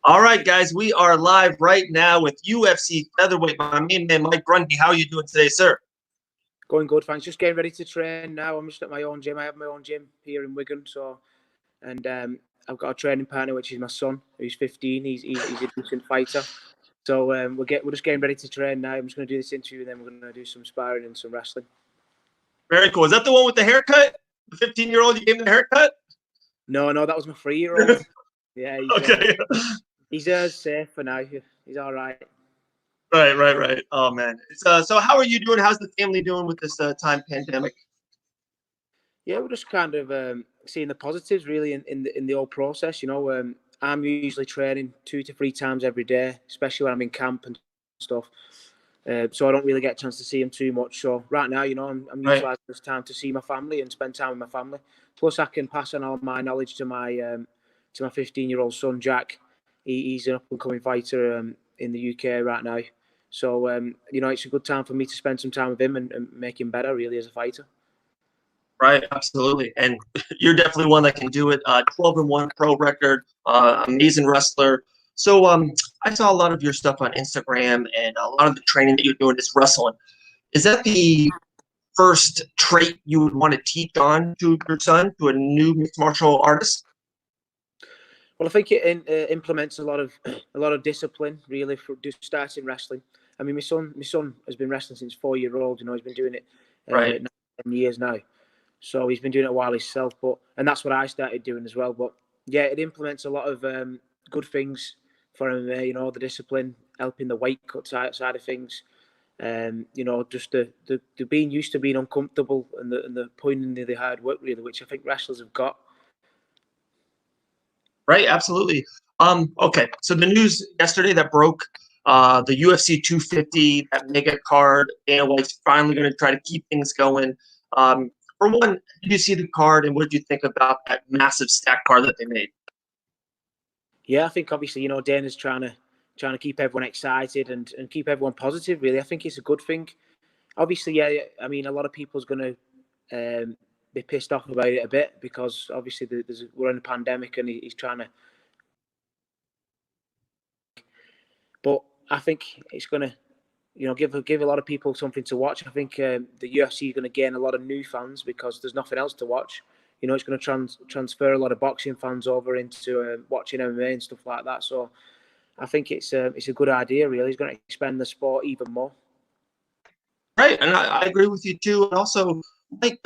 All right, guys, we are live right now with UFC Featherweight. My main man, Mike Grundy. How are you doing today, sir? Going good, thanks. Just getting ready to train now. I'm just at my own gym. I have my own gym here in Wigan. And I've got a training partner, which is my son, who's 15. He's a decent fighter. So we're just getting ready to train now. I'm just going to do this interview, and then we're going to do some sparring and some wrestling. Very cool. Is that the one with the haircut? The 15-year-old you gave him the haircut? No, that was my 3-year-old. Yeah. He's safe for now. He's all right. Right. Oh man. So how are you doing? How's the family doing with this time pandemic? Yeah, we're just kind of seeing the positives really in the whole process. You know, I'm usually training 2 to 3 times every day, especially when I'm in camp and stuff. So I don't really get a chance to see him too much. So right now, you know, I'm utilising this time to see my family and spend time with my family. Plus, I can pass on all my knowledge to my 15-year-old son Jack. He's an up-and-coming fighter in the UK right now. So you know, it's a good time for me to spend some time with him and make him better, really, as a fighter. Right, absolutely. And you're definitely one that can do it. 12-1 pro record, amazing wrestler. So I saw a lot of your stuff on Instagram, and a lot of the training that you're doing is wrestling. Is that the first trait you would want to teach on to your son, to a new mixed martial artist? Well, I think it implements a lot of discipline, really, for just starting wrestling. I mean, my son has been wrestling since 4-year-old. You know, he's been doing it 9 years now. So he's been doing it a while himself, and that's what I started doing as well. But yeah, it implements a lot of good things for him. You know, the discipline, helping the weight cut side of things. You know, just the being used to being uncomfortable and the putting in the hard work, really, which I think wrestlers have got. Right, absolutely. Okay, so the news yesterday that broke, the UFC 250, that mega card, Dana White's finally going to try to keep things going. For one, did you see the card, and what did you think about that massive stack card that they made? Yeah, I think obviously, you know, Dana's trying to keep everyone excited and keep everyone positive, really. I think it's a good thing. Obviously, yeah, I mean, a lot of people's going to be pissed off about it a bit because obviously we're in a pandemic and he's trying to. But I think it's going to, you know, give a lot of people something to watch. I think the UFC is going to gain a lot of new fans because there's nothing else to watch. You know, it's going to transfer a lot of boxing fans over into watching MMA and stuff like that. So I think it's a good idea, really. It's going to expand the sport even more. Right, and I agree with you too. And also, Mike,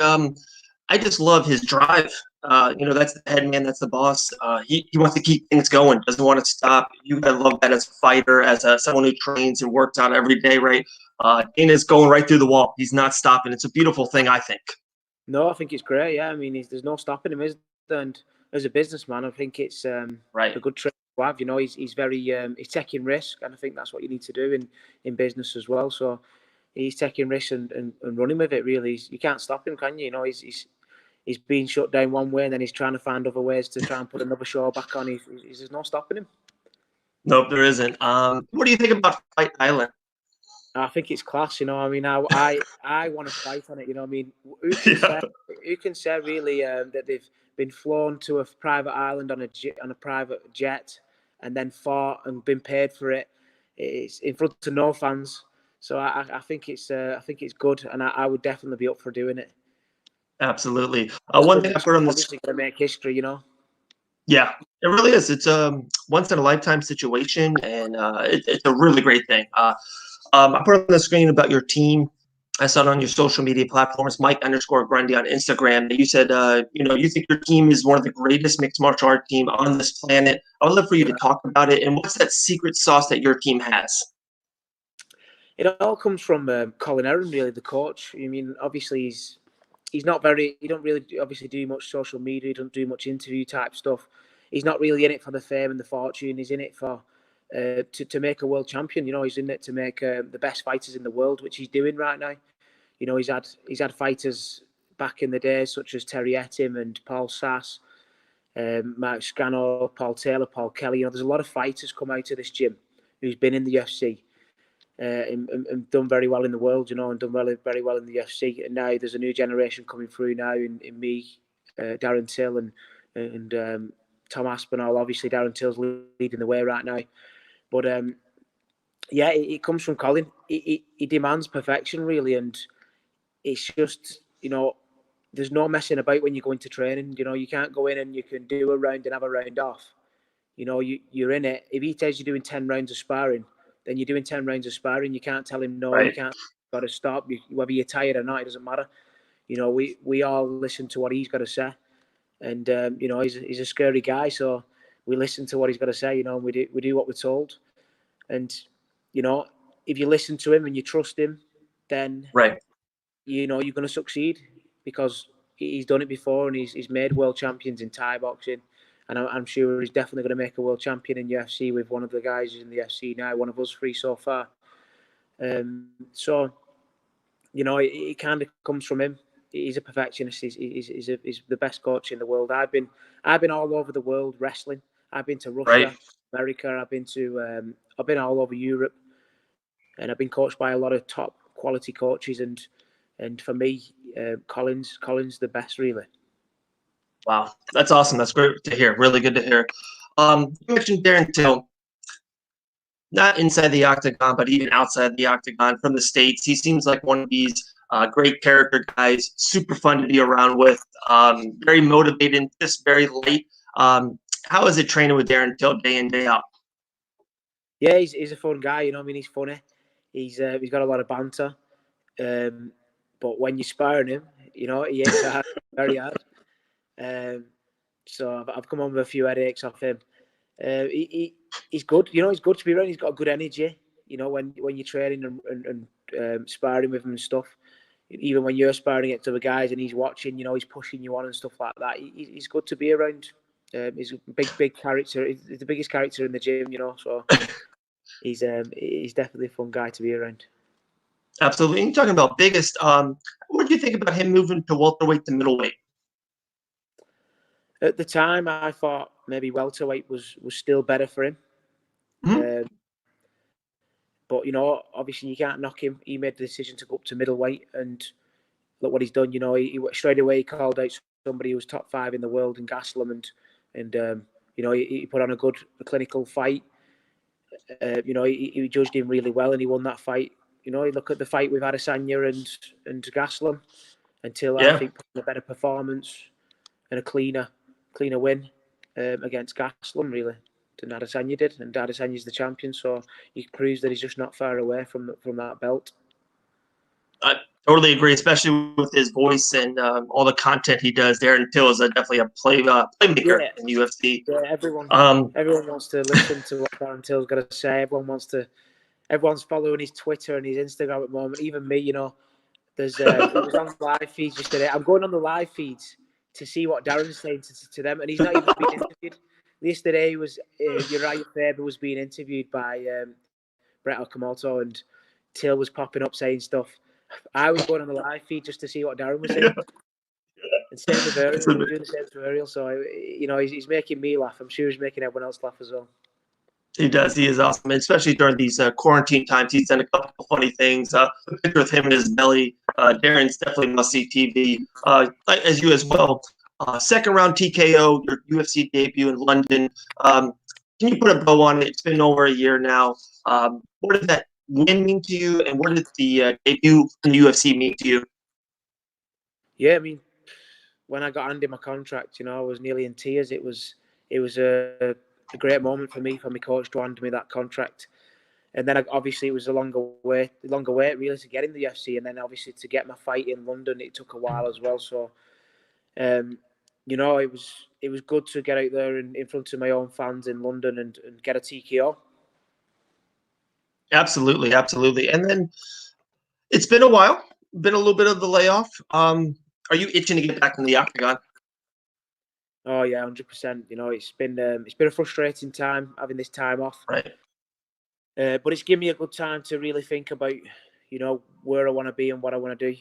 I just love his drive. You know, that's the head man, that's the boss. He wants to keep things going, doesn't want to stop. You gotta love that as a fighter, as someone who trains and works out every day, right? Dana's going right through the wall. He's not stopping. It's a beautiful thing, I think. No, I think it's great. Yeah, I mean, there's no stopping him, is there? And as a businessman, I think it's a good trait to have. You know, he's very he's taking risk, and I think that's what you need to do in business as well. So he's taking risks and running with it. Really, you can't stop him, can you? You know, he's being shut down one way, and then he's trying to find other ways to try and put another show back on. There's no stopping him. Nope, there isn't. What do you think about Fight Island? I think it's class. You know, I mean, I want to fight on it. You know, I mean, who can say really that they've been flown to a private island on a private jet and then fought and been paid for it? It's in front of no fans. So I think it's good, and I would definitely be up for doing it. Absolutely. One thing I put on this, obviously going to make history, you know. Yeah, it really is. It's a once in a lifetime situation, and it's a really great thing. I put on the screen about your team. I saw it on your social media platforms, Mike_Grundy on Instagram. That you said, you know, you think your team is one of the greatest mixed martial art team on this planet. I would love for you to talk about it. And what's that secret sauce that your team has? It all comes from Colin Aaron, really, the coach. I mean, obviously he's not very. He don't really obviously do much social media. He don't do much interview type stuff. He's not really in it for the fame and the fortune. He's in it for to make a world champion. You know, he's in it to make the best fighters in the world, which he's doing right now. You know, he's had fighters back in the day such as Terry Ettim and Paul Sass, Mark Scannell, Paul Taylor, Paul Kelly. You know, there's a lot of fighters come out of this gym who's been in the UFC. And done very well in the world, you know, and done very well in the UFC. And now there's a new generation coming through now in me, Darren Till and Tom Aspinall. Obviously, Darren Till's leading the way right now. But yeah, it comes from Colin. He demands perfection, really, and it's just, there's no messing about when you go into training. You can't go in and you can do a round and have a round off. You're in it. If he tells you doing 10 rounds of sparring, then you're doing 10 rounds of sparring. You can't tell him no. Right. You can't. Got to stop. Whether you're tired or not, it doesn't matter. We all listen to what he's got to say, and he's a scary guy, so we listen to what he's got to say. And we do what we're told, and if you listen to him and you trust him, then right. you're going to succeed, because he's done it before, and he's made world champions in Thai boxing, and I'm sure he's definitely going to make a world champion in UFC with one of the guys in the UFC now, one of us three so far. So it kind of comes from him. He's a perfectionist. He's the best coach in the world. I've been all over the world wrestling. I've been to Russia, Right. America. I've been all over Europe, and I've been coached by a lot of top quality coaches. And for me, Colin's the best, really. Wow, that's awesome. That's great to hear. Really good to hear. You mentioned Darren Till, not inside the octagon, but even outside the octagon from the States. He seems like one of these great character guys, super fun to be around with, very motivated, just very light. How is it training with Darren Till day in, day out? Yeah, he's a fun guy. He's funny. He's got a lot of banter. But when you're sparring him, he hits hard, very hard. So I've come on with a few headaches off him. He's good. He's good to be around. He's got a good energy. When you're training and sparring with him and stuff. Even when you're sparring it to the guys and he's watching, he's pushing you on and stuff like that. He's good to be around. He's a big character. He's the biggest character in the gym, So he's definitely a fun guy to be around. Absolutely. And you're talking about biggest. What do you think about him moving to welterweight to middleweight? At the time, I thought maybe welterweight was still better for him. Mm-hmm. But obviously you can't knock him. He made the decision to go up to middleweight, and look what he's done. He straight away called out somebody who was top 5 in the world in Gaslam, and he put on a good clinical fight. He judged him really well, and he won that fight. Look at the fight with Adesanya and Gaslam. Until I think put in a better performance and a cleaner win against Gaslam, really, than Adesanya did. And Adesanya's the champion, so he proves that he's just not far away from that belt. I totally agree, especially with his voice and all the content he does. Darren Till is definitely a playmaker in UFC. Yeah, everyone wants to listen to what Darren Till's got to say. Everyone's following his Twitter and his Instagram at the moment. Even me, There's it was on live feeds yesterday. I'm going on the live feeds to see what Darren's saying to them, and he's not even been interviewed. Yesterday was Uriah Faber was being interviewed by Brett Okamoto, and Till was popping up saying stuff. I was going on the live feed just to see what Darren was saying. And same with Ariel, doing the same to Ariel. So he's making me laugh. I'm sure he's making everyone else laugh as well. He does. He is awesome, and especially during these quarantine times. He's done a couple of funny things. A picture with him in his belly. Darren's definitely must-see TV, as you as well. Second round TKO, your UFC debut in London. Can you put a bow on it? It's been over a year now. What did that win mean to you, and what did the debut in the UFC mean to you? Yeah, I mean, when I got handed my contract, I was nearly in tears. It was a great moment for me, for my coach to hand me that contract. And then obviously it was a longer wait really to get in the UFC, and then obviously to get my fight in London, it took a while as well. So, it was good to get out there in front of my own fans in London and get a TKO. Absolutely, absolutely. And then it's been a while, been a little bit of the layoff. Are you itching to get back in the octagon? Oh yeah, 100%. It's been a frustrating time having this time off. Right. But it's given me a good time to really think about, where I want to be and what I want to do.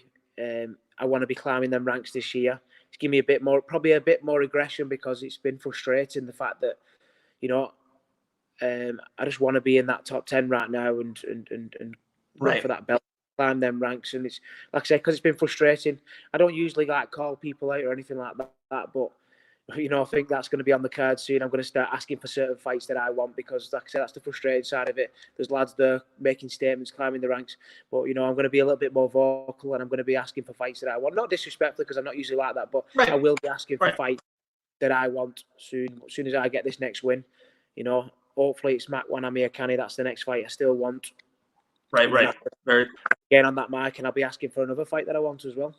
I want to be climbing them ranks this year. It's given me probably a bit more aggression, because it's been frustrating, the fact that, I just want to be in that top 10 right now and run for that belt, climb them ranks. And it's, like I said, because it's been frustrating. I don't usually call people out or anything like that, but I think that's going to be on the card soon. I'm going to start asking for certain fights that I want because, like I said, that's the frustrating side of it. There's lads there making statements, climbing the ranks, but I'm going to be a little bit more vocal and I'm going to be asking for fights that I want. Not disrespectfully because I'm not usually like that, but I will be asking for fights that I want soon. As soon as I get this next win, hopefully it's Mac One Amir Khani. That's the next fight I still want. Right. Very. Again on that mic, and I'll be asking for another fight that I want as well.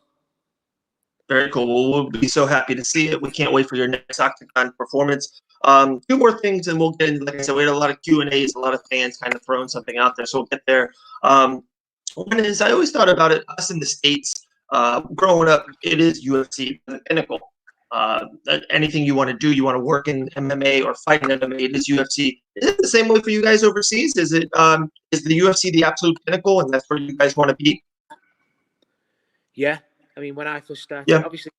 Very cool. Well, we'll be so happy to see it. We can't wait for your next Octagon performance. Two more things, and we'll get into, like I said, we had a lot of Q&As, a lot of fans kind of throwing something out there, so we'll get there. One is, I always thought about it, us in the States, growing up, it is UFC, the pinnacle. Anything you want to do, you want to work in MMA or fight in MMA, it is UFC. Is it the same way for you guys overseas? Is it is the UFC the absolute pinnacle, and that's where you guys want to be? Yeah. I mean, when I first started, obviously,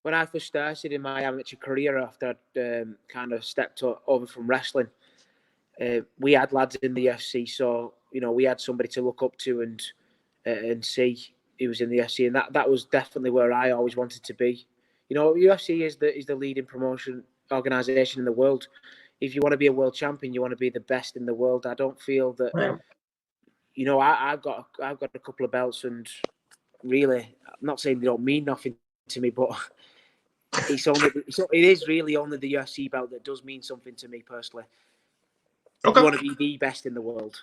when I first started in my amateur career after I'd kind of stepped over from wrestling, we had lads in the UFC, so we had somebody to look up to and see who was in the UFC, and that was definitely where I always wanted to be. UFC is the leading promotion organization in the world. If you want to be a world champion, you want to be the best in the world. I don't feel that. I've got a couple of belts and. Really, I'm not saying they don't mean nothing to me, but it is really only the UFC belt that does mean something to me personally. Okay. You want to be the best in the world.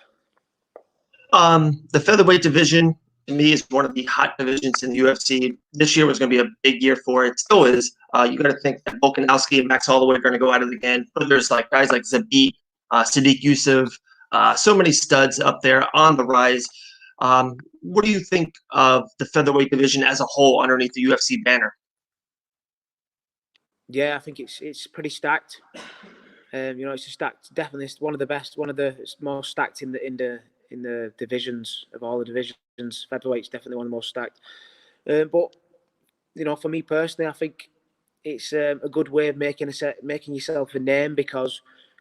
The featherweight division to me is one of the hot divisions in the UFC. This year was going to be a big year for it. Still is. You got to think that Volkanovski and Max Holloway are going to go at it again. But there's guys like Zabit, Sadiq Yusuff, so many studs up there on the rise. What do you think of the featherweight division as a whole underneath the UFC banner? Yeah, I think it's pretty stacked. It's stacked. Definitely, it's one of the best, one of the most stacked in the divisions of all the divisions. Featherweight's definitely one of the most stacked. But for me personally, I think it's a good way of making yourself a name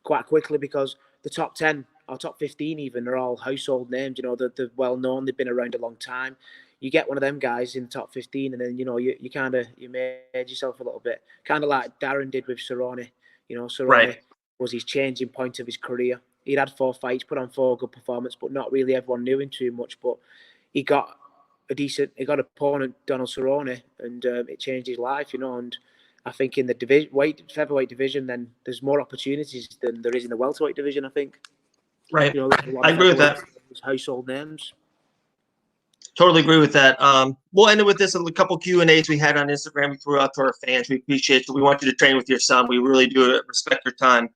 quite quickly because the top 10 or top 15 even are all household names. They're well known. They've been around a long time. You get one of them guys in the top 15, and then you kind of made yourself a little bit, kind of like Darren did with Cerrone. Cerrone was his changing point of his career. He'd had 4 fights, put on 4 good performances, but not really everyone knew him too much. But he got an opponent, Donald Cerrone, and it changed his life. And I think in the featherweight division, then there's more opportunities than there is in the welterweight division, I think. Right. I agree with that. Household names. Totally agree with that. We'll end it with this. A couple Q&As we had on Instagram we threw out to our fans. We appreciate it. We want you to train with your son. We really do respect your time.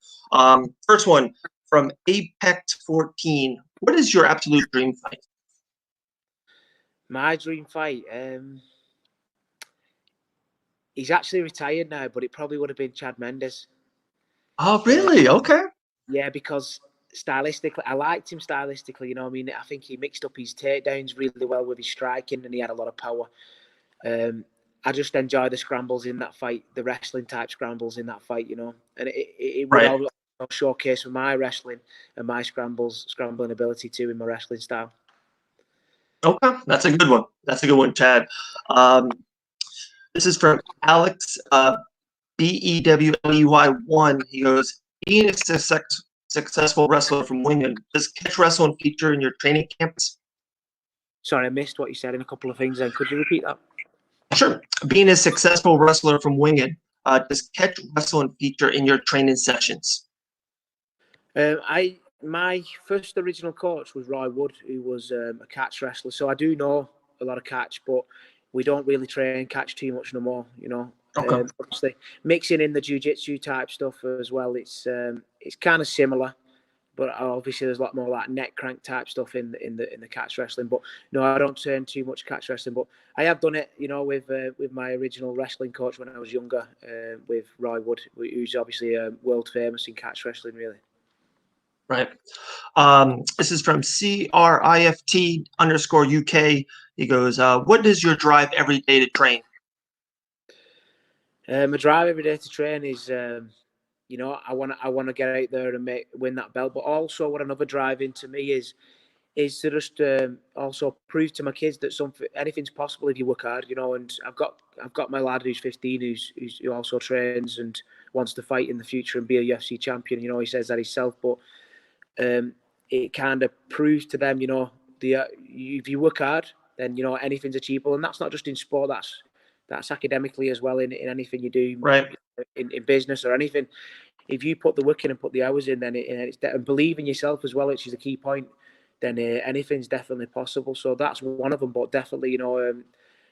First one from Apex14. What is your absolute dream fight? My dream fight? He's actually retired now, but it probably would have been Chad Mendes. Oh, really? Okay. Yeah, because stylistically, I liked him stylistically. I think he mixed up his takedowns really well with his striking, and he had a lot of power. I just enjoy the scrambles in that fight, the wrestling type scrambles in that fight. And it would all showcase for my wrestling and my scrambling ability too in my wrestling style. Okay, that's a good one. That's a good one, Chad. This is from Alex BEWLEY1. He goes, being a successful wrestler from Wingen, does catch wrestling feature in your training camps? Sorry, I missed what you said in a couple of things. Then could you repeat that? Sure. Being a successful wrestler from Wingen, does catch wrestling feature in your training sessions? My first original coach was Roy Wood, who was a catch wrestler. So I do know a lot of catch, but we don't really train catch too much no more. Okay. Obviously, mixing in the jiu-jitsu type stuff as well. It's kind of similar, but obviously there's a lot more like neck crank type stuff in the catch wrestling. But no, I don't train too much catch wrestling. But I have done it, with my original wrestling coach when I was younger, with Roy Wood, who's obviously world famous in catch wrestling, really. Right. This is from CRIFT_UK. He goes, what is your drive every day to train? My drive every day to train is, I want to get out there and win that belt. But also what another drive into me is is to just also prove to my kids that anything's possible if you work hard, you know. And I've got my lad who's 15 who also trains and wants to fight in the future and be a UFC champion. You know, he says that himself, but it kind of proves to them, you know, if you work hard, then you know anything's achievable, and that's not just in sport. That's academically as well in anything you do, right? In business or anything. If you put the work in and put the hours in, then and believe in yourself as well, which is a key point, then anything's definitely possible. So that's one of them. But definitely, you know,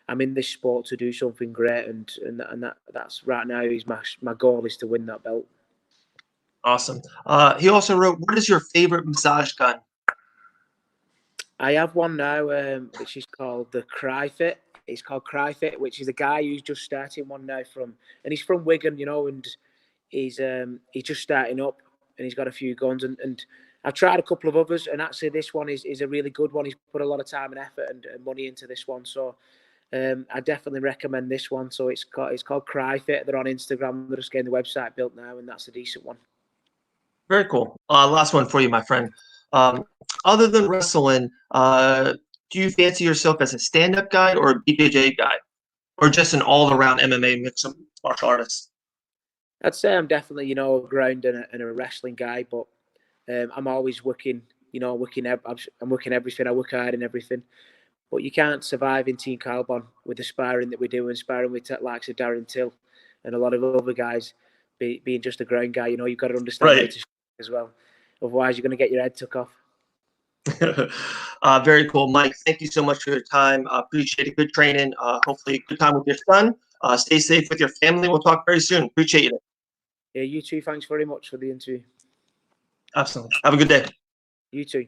I'm in this sport to do something great, and that's right now is my goal is to win that belt. Awesome. He also wrote, "What is your favorite massage gun?" I have one now, which is called the CryFit. It's called CryFit, which is a guy who's just starting one now and he's from Wigan, you know, and he's just starting up, and he's got a few guns, and I've tried a couple of others, and actually this one is a really good one. He's put a lot of time and effort and money into this one, so I definitely recommend this one. So it's called CryFit. They're on Instagram. They're just getting the website built now, and that's a decent one. Very cool. Last one for you, my friend. Other than wrestling, do you fancy yourself as a stand-up guy or a BJJ guy, or just an all-around MMA mixed martial artist? I'd say I'm definitely, you know, a ground and a wrestling guy, but I'm always working, you know, I'm working everything. I work hard in everything. But you can't survive in Team Kaobon with the sparring that we do and sparring with likes of Darren Till and a lot of other guys being just a ground guy. You know, you've got to understand Right. it as well. Otherwise, you're going to get your head took off. Very cool, Mike. Thank you so much for your time. Appreciate it. Good training. Hopefully, good time with your son. Stay safe with your family. We'll talk very soon. Appreciate it. Yeah, you too. Thanks very much for the interview. Absolutely. Have a good day. You too.